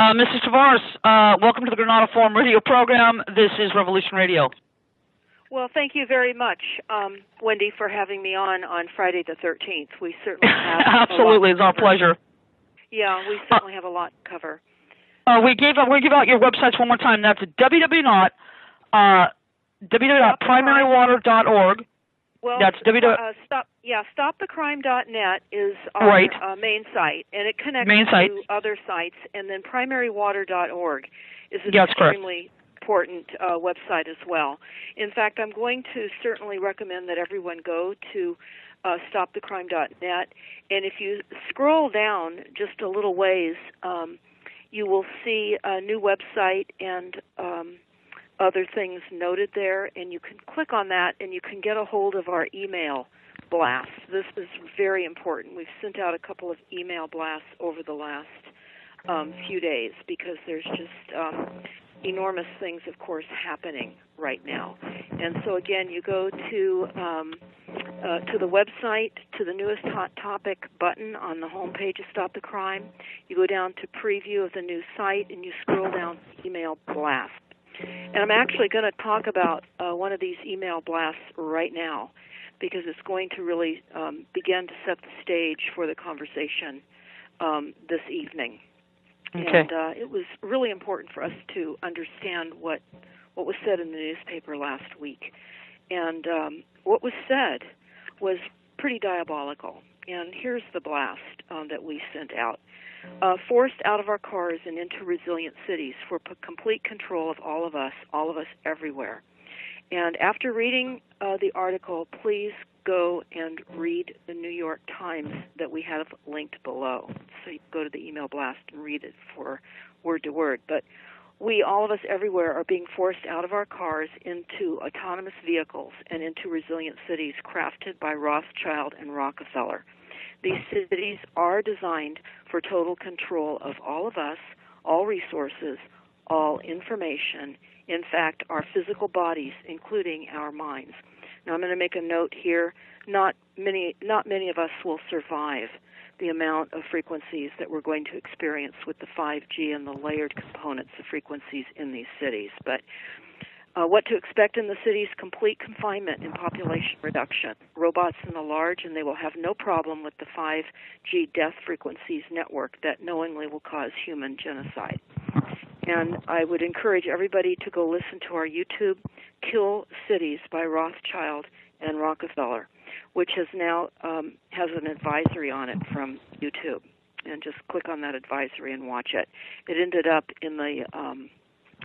Mrs. Tavares, welcome to the Granada Forum radio program. This is Revolution Radio. Well, thank you very much, Wendy, for having me on Friday the 13th. We certainly have Absolutely, it's our pleasure. Yeah, we certainly have a lot to cover. We give out your websites one more time. That's www.primarywater.org. Well, that's stopthecrime.net is our main site, and it connects to other sites. And then primarywater.org is an extremely important website as well. In fact, I'm going to certainly recommend that everyone go to stopthecrime.net, and if you scroll down just a little ways, you will see a new website and other things noted there, and you can click on that and you can get a hold of our email blast. This is very important. We've sent out a couple of email blasts over the last few days because there's just enormous things, of course, happening right now. And so again, you go to the website, to the newest hot topic button on the home page of Stop the Crime. You go down to preview of the new site, and you scroll down to email blast. And I'm actually going to talk about one of these email blasts right now because it's going to really begin to set the stage for the conversation this evening. Okay. And it was really important for us to understand what was said in the newspaper last week. And what was said was pretty diabolical. And here's the blast that we sent out. Forced out of our cars and into resilient cities for complete control of all of us everywhere. And after reading the article, please go and read the New York Times that we have linked below. So you go to the email blast and read it for word to word. But we, all of us everywhere, are being forced out of our cars into autonomous vehicles and into resilient cities crafted by Rothschild and Rockefeller. These cities are designed for total control of all of us, all resources, all information, in fact, our physical bodies, including our minds. Now, I'm going to make a note here. Not many of us will survive the amount of frequencies that we're going to experience with the 5G and the layered components of frequencies in these cities. But what to expect in the cities: complete confinement and population reduction. Robots in the large, and they will have no problem with the 5G death frequencies network that knowingly will cause human genocide. And I would encourage everybody to go listen to our YouTube, Kill Cities by Rothschild and Rockefeller, which has now has an advisory on it from YouTube. And just click on that advisory and watch it. It ended up in the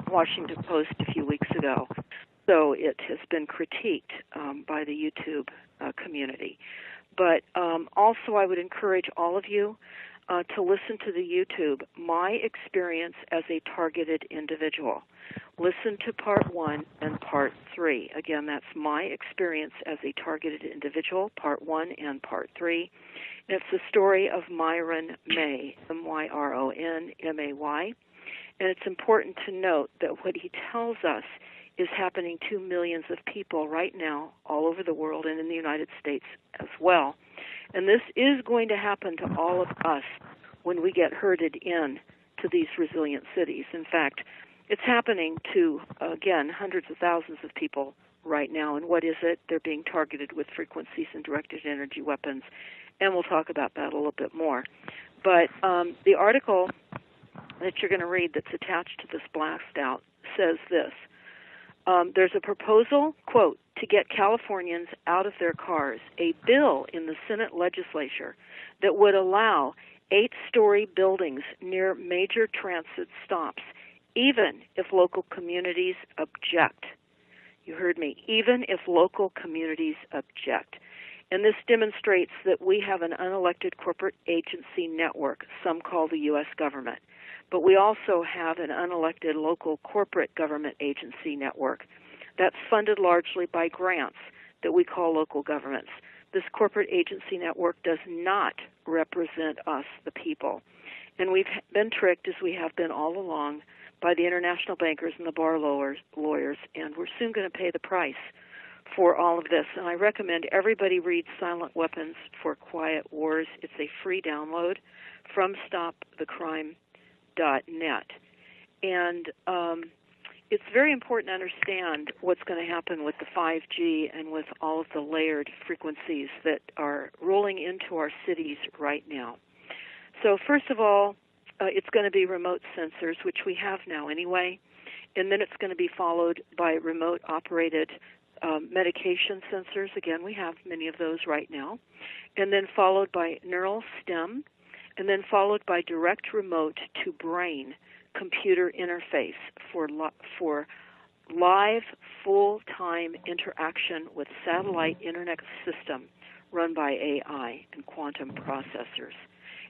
Washington Post a few weeks ago, so it has been critiqued by the YouTube community. But also I would encourage all of you to listen to the YouTube, My Experience as a Targeted Individual. Listen to Part 1 and Part 3. Again, that's My Experience as a Targeted Individual, Part 1 and Part 3. And it's the story of Myron May, MYRONMAY. And it's important to note that what he tells us is happening to millions of people right now all over the world and in the United States as well. And this is going to happen to all of us when we get herded in to these resilient cities. In fact, it's happening to, again, hundreds of thousands of people right now. And what is it? They're being targeted with frequencies and directed energy weapons. And we'll talk about that a little bit more. But the article that you're going to read that's attached to this blast out says this. There's a proposal, quote, to get Californians out of their cars, a bill in the Senate legislature that would allow 8-story buildings near major transit stops, even if local communities object. You heard me, even if local communities object. And this demonstrates that we have an unelected corporate agency network, some call the U.S. government. But we also have an unelected local corporate government agency network that's funded largely by grants that we call local governments. This corporate agency network does not represent us, the people. And we've been tricked, as we have been all along, by the international bankers and the bar lawyers, and we're soon going to pay the price for all of this. And I recommend everybody read Silent Weapons for Quiet Wars. It's a free download from stopthecrime.net. And it's very important to understand what's going to happen with the 5G and with all of the layered frequencies that are rolling into our cities right now. So first of all, it's going to be remote sensors, which we have now anyway, and then it's going to be followed by remote-operated medication sensors. Again, we have many of those right now, and then followed by neural stem, and then followed by direct remote to brain computer interface for live full-time interaction with satellite internet system run by AI and quantum processors.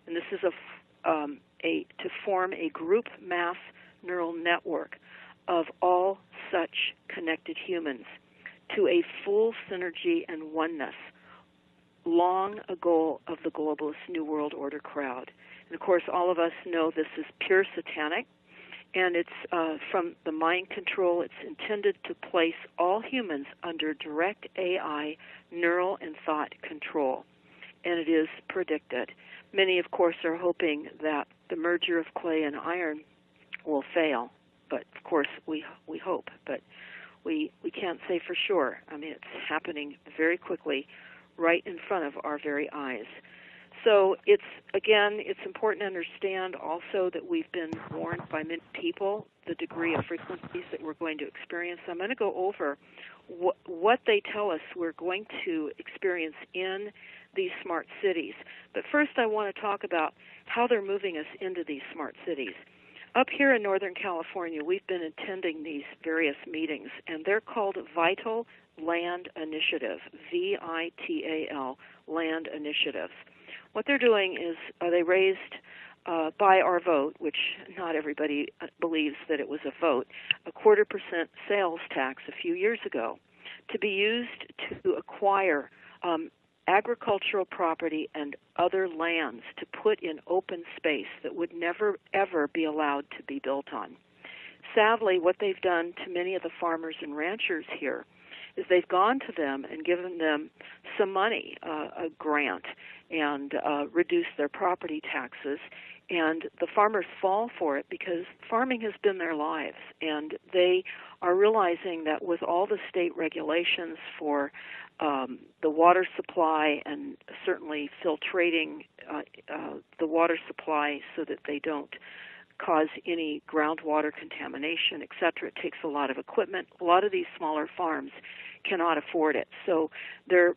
And this is to form a group mass neural network of all such connected humans to a full synergy and oneness, long a goal of the globalist New World Order crowd. And of course, all of us know this is pure satanic, and it's from the mind control. It's intended to place all humans under direct AI, neural, and thought control. And it is predicted. Many, of course, are hoping that the merger of clay and iron will fail. But, of course, we hope. But we can't say for sure. I mean, it's happening very quickly right in front of our very eyes. So it's important to understand also that we've been warned by many people the degree of frequencies that we're going to experience. I'm going to go over what they tell us we're going to experience in these smart cities. But first I want to talk about how they're moving us into these smart cities. Up here in Northern California, we've been attending these various meetings, and they're called Vital Land Initiative, VITAL, Land Initiatives. What they're doing is they raised, by our vote, which not everybody believes that it was a vote, a 0.25% sales tax a few years ago to be used to acquire agricultural property and other lands to put in open space that would never, ever be allowed to be built on. Sadly, what they've done to many of the farmers and ranchers here is they've gone to them and given them some money, a grant, and reduced their property taxes. And the farmers fall for it because farming has been their lives. And they are realizing that with all the state regulations for the water supply and certainly filtrating the water supply so that they don't cause any groundwater contamination, et cetera. It takes a lot of equipment. A lot of these smaller farms cannot afford it. So they're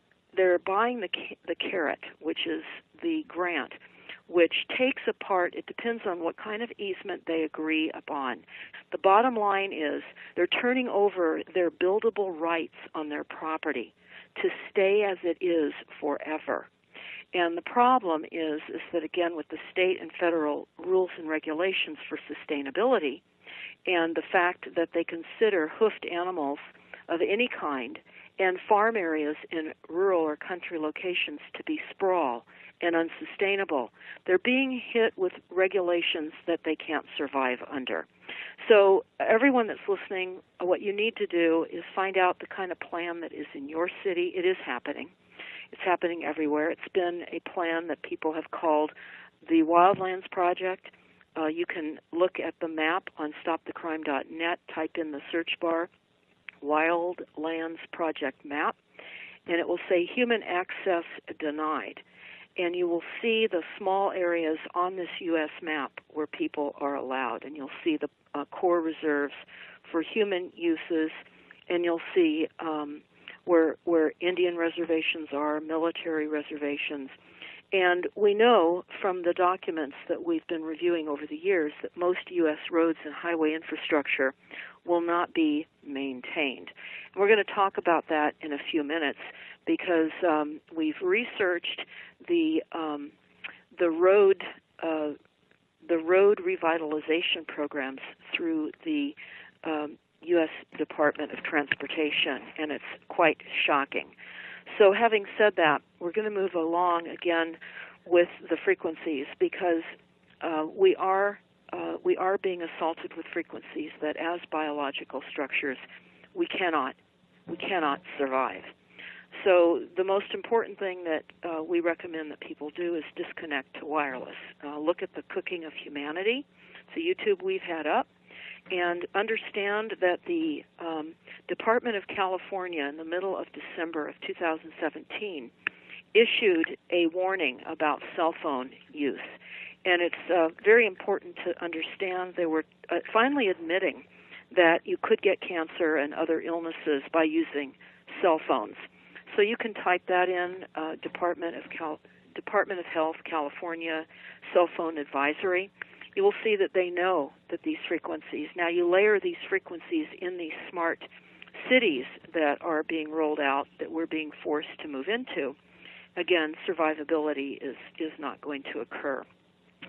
buying the carrot, which is the grant, which takes apart, it depends on what kind of easement they agree upon. The bottom line is they're turning over their buildable rights on their property to stay as it is forever. And the problem is that, again, with the state and federal rules and regulations for sustainability and the fact that they consider hoofed animals of any kind and farm areas in rural or country locations to be sprawl and unsustainable, they're being hit with regulations that they can't survive under. So everyone that's listening, what you need to do is find out the kind of plan that is in your city. It is happening. It's happening everywhere. It's been a plan that people have called the Wildlands Project. You can look at the map on stopthecrime.net, type in the search bar, Wildlands Project map, and it will say human access denied. And you will see the small areas on this U.S. map where people are allowed, and you'll see the core reserves for human uses, and you'll see where Indian reservations are, military reservations. And we know from the documents that we've been reviewing over the years that most U.S. roads and highway infrastructure will not be maintained. And we're going to talk about that in a few minutes because we've researched the road revitalization programs through the U.S. Department of Transportation, and it's quite shocking. So having said that, we're going to move along again with the frequencies because we are being assaulted with frequencies that as biological structures we cannot survive. So the most important thing that we recommend that people do is disconnect to wireless. Look at the cooking of humanity. It's a YouTube we've had up. And understand that the Department of California, in the middle of December of 2017, issued a warning about cell phone use. And it's very important to understand they were finally admitting that you could get cancer and other illnesses by using cell phones. So you can type that in, Department of Health, California, cell phone advisory. You will see that they know that these frequencies, now you layer these frequencies in these smart cities that are being rolled out, that we're being forced to move into. Again, survivability is not going to occur.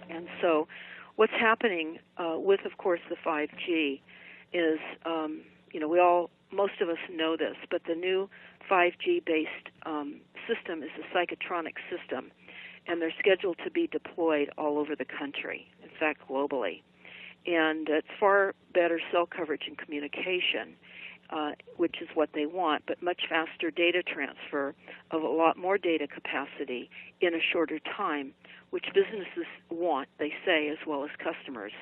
And so what's happening with, of course, the 5G is, most of us know this, but the new 5G-based system is a psychotronic system, and they're scheduled to be deployed all over the country, in fact, globally. And it's far better cell coverage and communication, which is what they want, but much faster data transfer of a lot more data capacity in a shorter time, which businesses want, they say, as well as customers.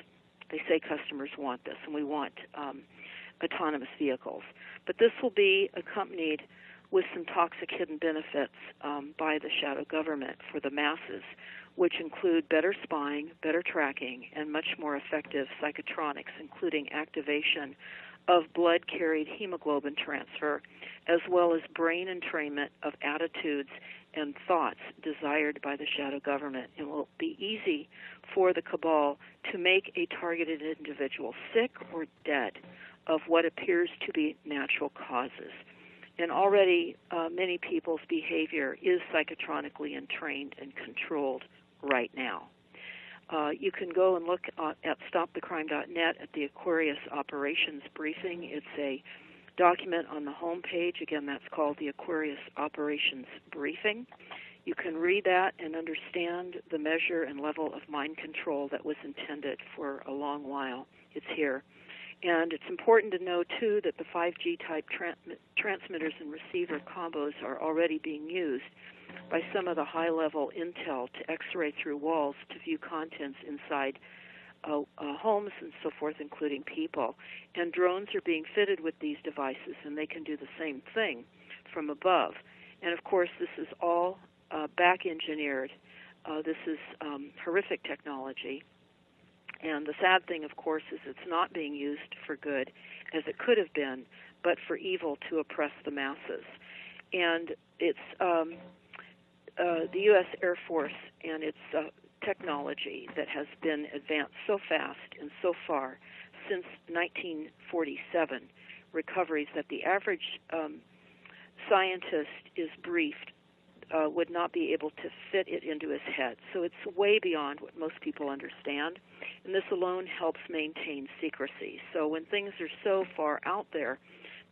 They say customers want this, and we want autonomous vehicles. But this will be accompanied with some toxic hidden benefits by the shadow government for the masses, which include better spying, better tracking, and much more effective psychotronics, including activation of blood-carried hemoglobin transfer, as well as brain entrainment of attitudes and thoughts desired by the shadow government. It will be easy for the cabal to make a targeted individual sick or dead of what appears to be natural causes. And already many people's behavior is psychotronically entrained and controlled right now. You can go and look at stopthecrime.net at the Aquarius Operations Briefing. It's a document on the home page. Again, that's called the Aquarius Operations Briefing. You can read that and understand the measure and level of mind control that was intended for a long while. It's here. And it's important to know, too, that the 5G-type transmitters and receiver combos are already being used by some of the high-level intel to X-ray through walls to view contents inside homes and so forth, including people. And drones are being fitted with these devices, and they can do the same thing from above. And, of course, this is all back-engineered. This is horrific technology. And the sad thing, of course, is it's not being used for good, as it could have been, but for evil to oppress the masses. And it's the U.S. Air Force and its technology that has been advanced so fast and so far since 1947, recoveries that the average scientist is briefed would not be able to fit it into his head. So it's way beyond what most people understand, and this alone helps maintain secrecy. So when things are so far out there,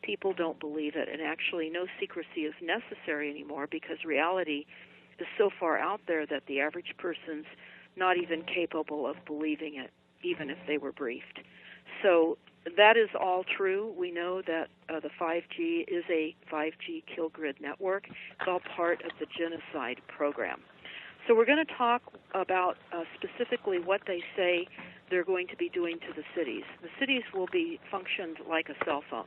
people don't believe it, and actually no secrecy is necessary anymore because reality is so far out there that the average person's not even capable of believing it, even if they were briefed. So that is all true. We know that the 5G is a 5G kill grid network. It's all part of the genocide program. So we're going to talk about specifically what they say they're going to be doing to the cities. The cities will be functioned like a cell phone,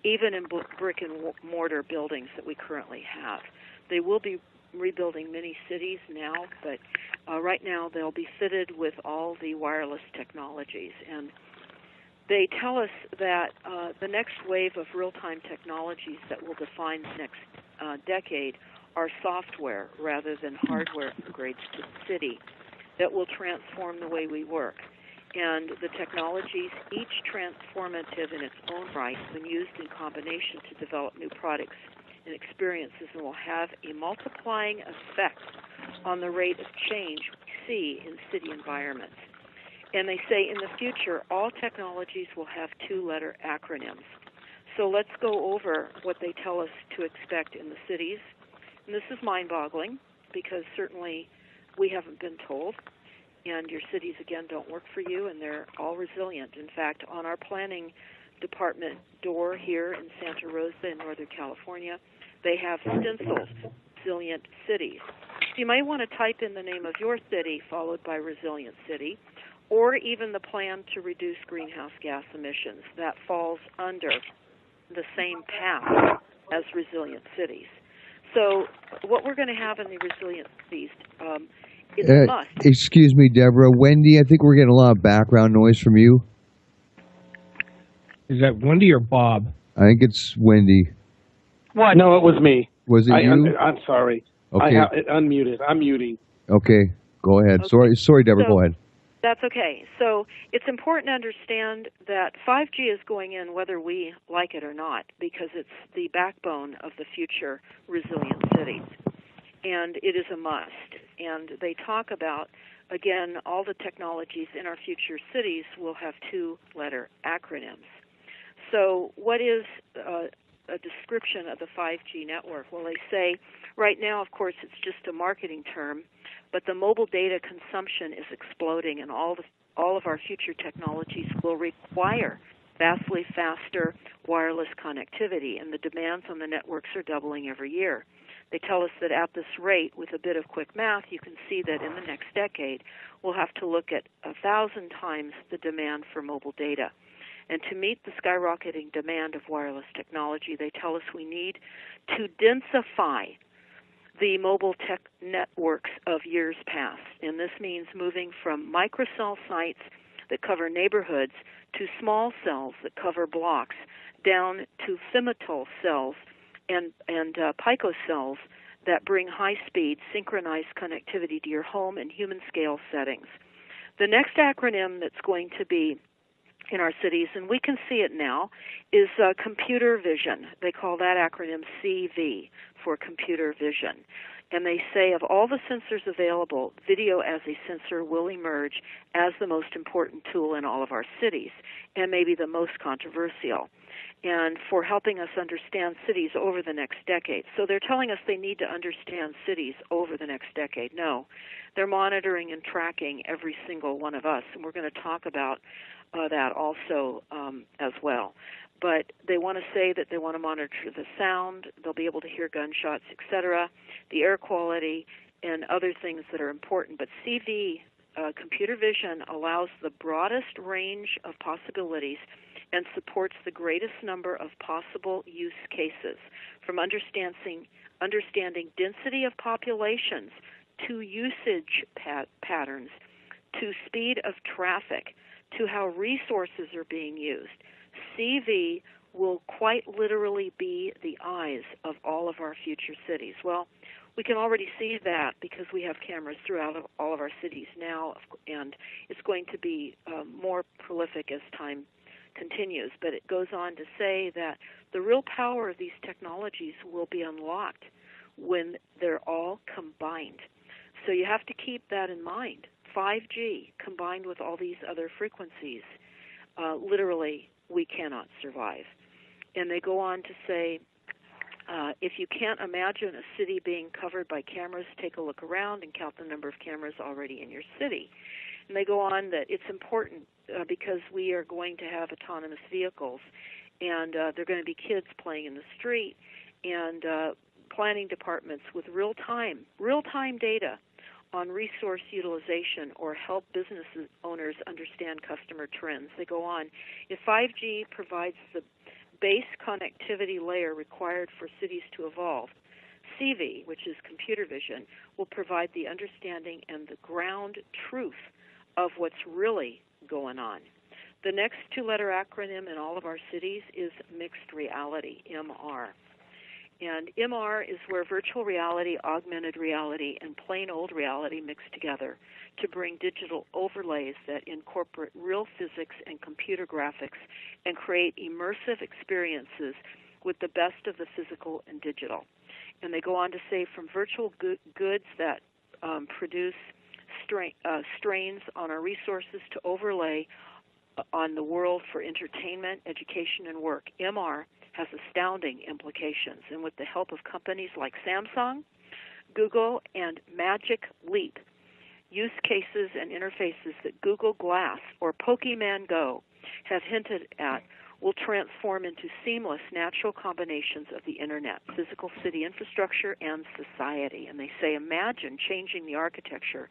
even in brick and mortar buildings that we currently have. They will be rebuilding many cities now, but right now they'll be fitted with all the wireless technologies. And they tell us that the next wave of real-time technologies that will define the next decade are software rather than hardware upgrades to the city that will transform the way we work. And the technologies, each transformative in its own right, when used in combination to develop new products and experiences, and will have a multiplying effect on the rate of change we see in city environments. And they say in the future, all technologies will have two-letter acronyms. So let's go over what they tell us to expect in the cities. And this is mind-boggling because certainly we haven't been told. And your cities, again, don't work for you, and they're all resilient. In fact, on our planning department door here in Santa Rosa in Northern California, they have stencils, resilient cities. So you might want to type in the name of your city followed by resilient city, or even the plan to reduce greenhouse gas emissions. That falls under the same path as resilient cities. So what we're going to have in the resilient cities is a must. Excuse me, Deborah. Wendy, I think we're getting a lot of background noise from you. Is that Wendy or Bob? I think it's Wendy. What? No, it was me. Was it you? I'm sorry. Okay. I have it unmuted. I'm muting. Okay, go ahead. Okay. Sorry, Deborah, go ahead. That's okay. So it's important to understand that 5G is going in whether we like it or not, because it's the backbone of the future resilient cities. And it is a must. And they talk about, again, all the technologies in our future cities will have two-letter acronyms. So what is a description of the 5G network? Well, they say right now, of course, it's just a marketing term, but the mobile data consumption is exploding, and all of our future technologies will require vastly faster wireless connectivity, and the demands on the networks are doubling every year. They tell us that at this rate, with a bit of quick math, you can see that in the next decade, we'll have to look at 1,000 times the demand for mobile data. And to meet the skyrocketing demand of wireless technology, they tell us we need to densify the mobile tech networks of years past. And this means moving from microcell sites that cover neighborhoods to small cells that cover blocks, down to femtile cells and picocells that bring high-speed, synchronized connectivity to your home and human-scale settings. The next acronym that's going to be in our cities, and we can see it now, is computer vision. They call that acronym CV for computer vision. And they say of all the sensors available, video as a sensor will emerge as the most important tool in all of our cities, and maybe the most controversial, and for helping us understand cities over the next decade. So they're telling us they need to understand cities over the next decade. No, they're monitoring and tracking every single one of us, and we're going to talk about that also as well. But they want to say that they want to monitor the sound, they'll be able to hear gunshots, etc., the air quality, and other things that are important. But CV, computer vision, allows the broadest range of possibilities and supports the greatest number of possible use cases, from understanding density of populations to usage patterns to speed of traffic to how resources are being used. CV will quite literally be the eyes of all of our future cities. Well, we can already see that because we have cameras throughout all of our cities now, and it's going to be more prolific as time continues. But it goes on to say that the real power of these technologies will be unlocked when they're all combined. So you have to keep that in mind. 5G combined with all these other frequencies, literally, we cannot survive. And they go on to say, if you can't imagine a city being covered by cameras, take a look around and count the number of cameras already in your city. And they go on that it's important because we are going to have autonomous vehicles, and there are going to be kids playing in the street, and planning departments with real-time data on resource utilization or help business owners understand customer trends. They go on, if 5G provides the base connectivity layer required for cities to evolve, CV, which is computer vision, will provide the understanding and the ground truth of what's really going on. The next two-letter acronym in all of our cities is mixed reality, MR. And MR is where virtual reality, augmented reality, and plain old reality mix together to bring digital overlays that incorporate real physics and computer graphics and create immersive experiences with the best of the physical and digital. And they go on to say from virtual goods that produce strains on our resources to overlay on the world for entertainment, education, and work. MR has astounding implications, and with the help of companies like Samsung, Google, and Magic Leap, use cases and interfaces that Google Glass or Pokemon Go have hinted at will transform into seamless natural combinations of the internet, physical city infrastructure, and society. And they say, imagine changing the architecture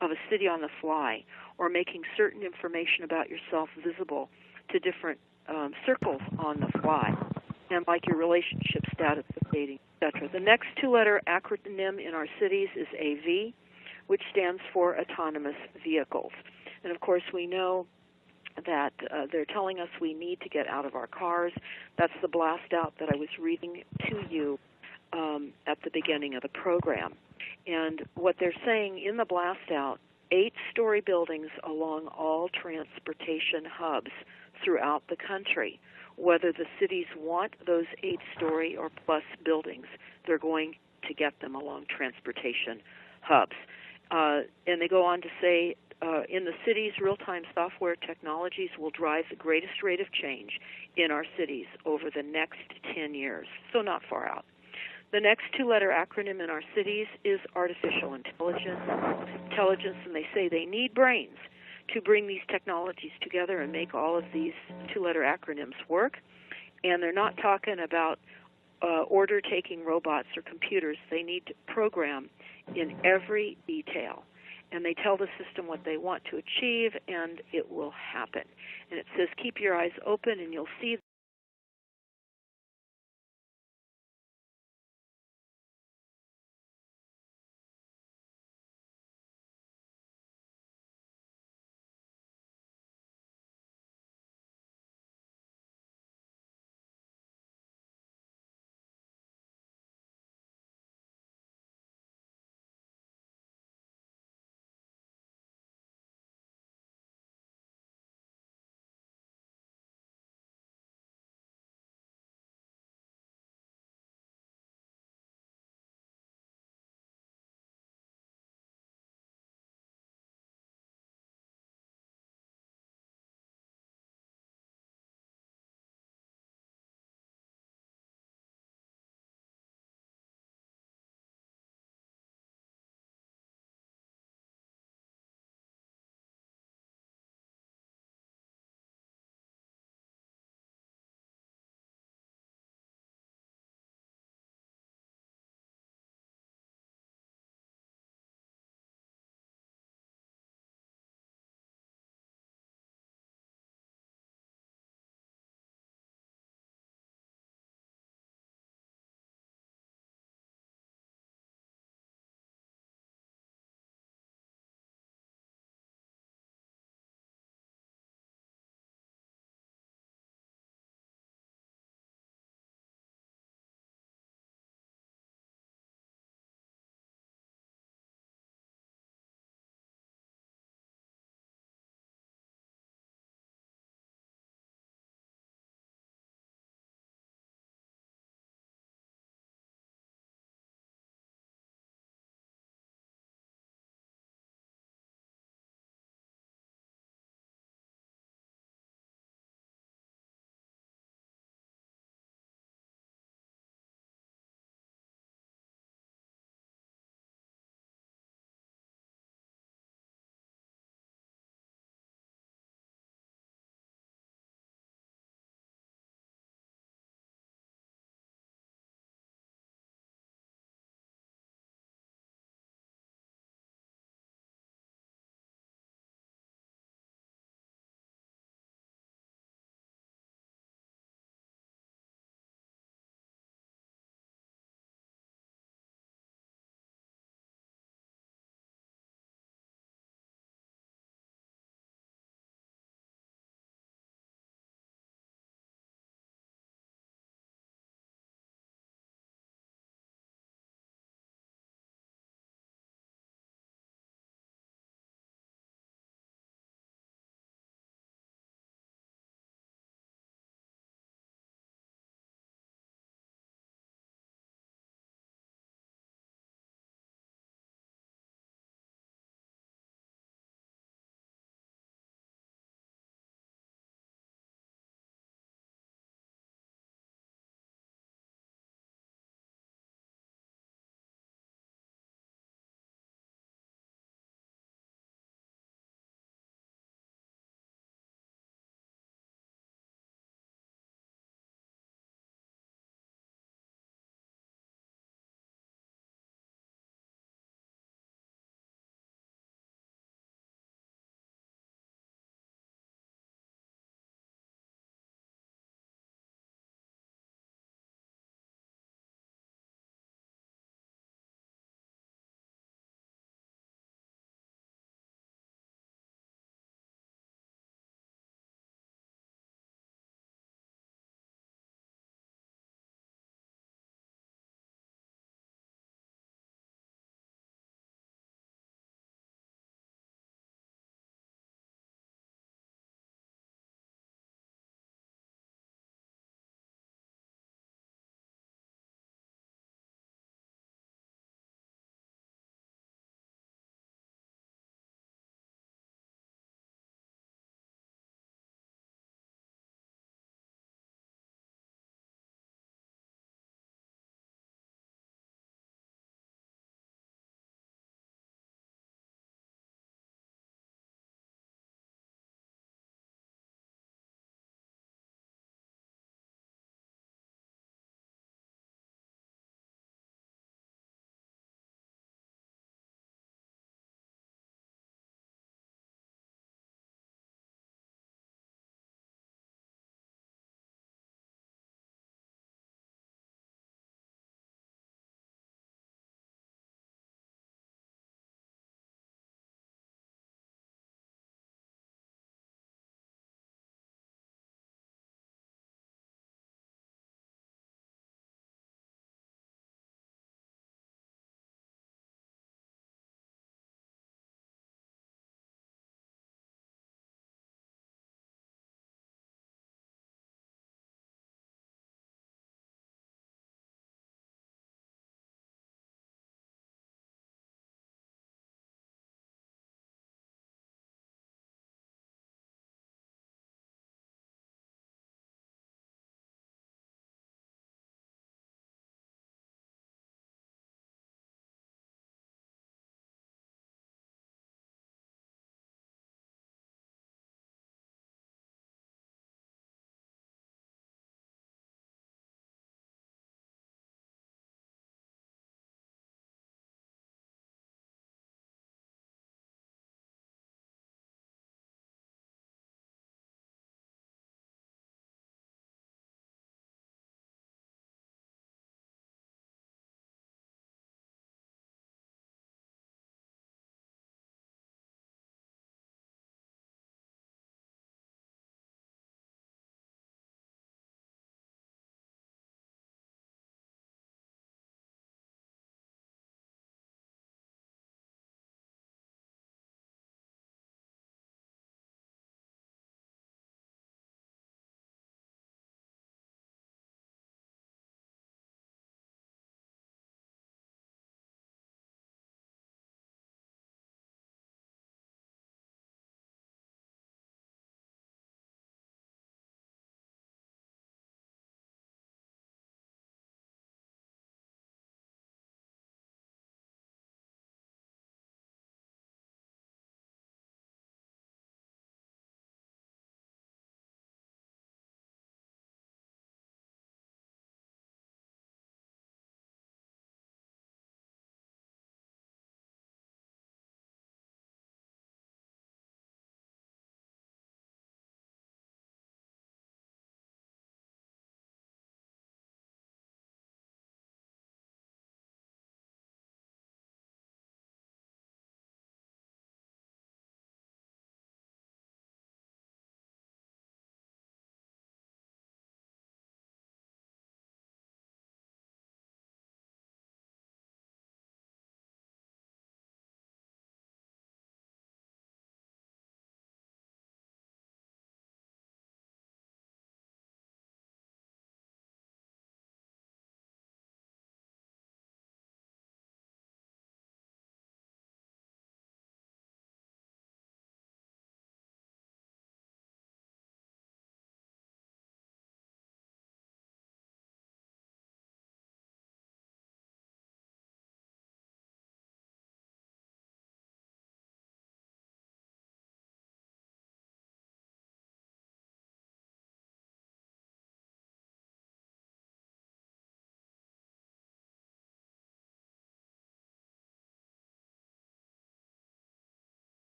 of a city on the fly, or making certain information about yourself visible to different circles on the fly, and like your relationship status, dating, etc. The next two-letter acronym in our cities is AV, which stands for autonomous vehicles. And of course, we know that they're telling us we need to get out of our cars. That's the blast out that I was reading to you at the beginning of the program. And what they're saying in the blast out, 8-story buildings along all transportation hubs throughout the country. Whether the cities want those 8-story or plus buildings, they're going to get them along transportation hubs. And they go on to say, in the cities, real-time software technologies will drive the greatest rate of change in our cities over the next 10 years, so not far out. The next two-letter acronym in our cities is artificial intelligence, and they say they need brains to bring these technologies together and make all of these two-letter acronyms work. And they're not talking about order-taking robots or computers. They need to program in every detail. And they tell the system what they want to achieve, and it will happen. And it says, keep your eyes open, and you'll see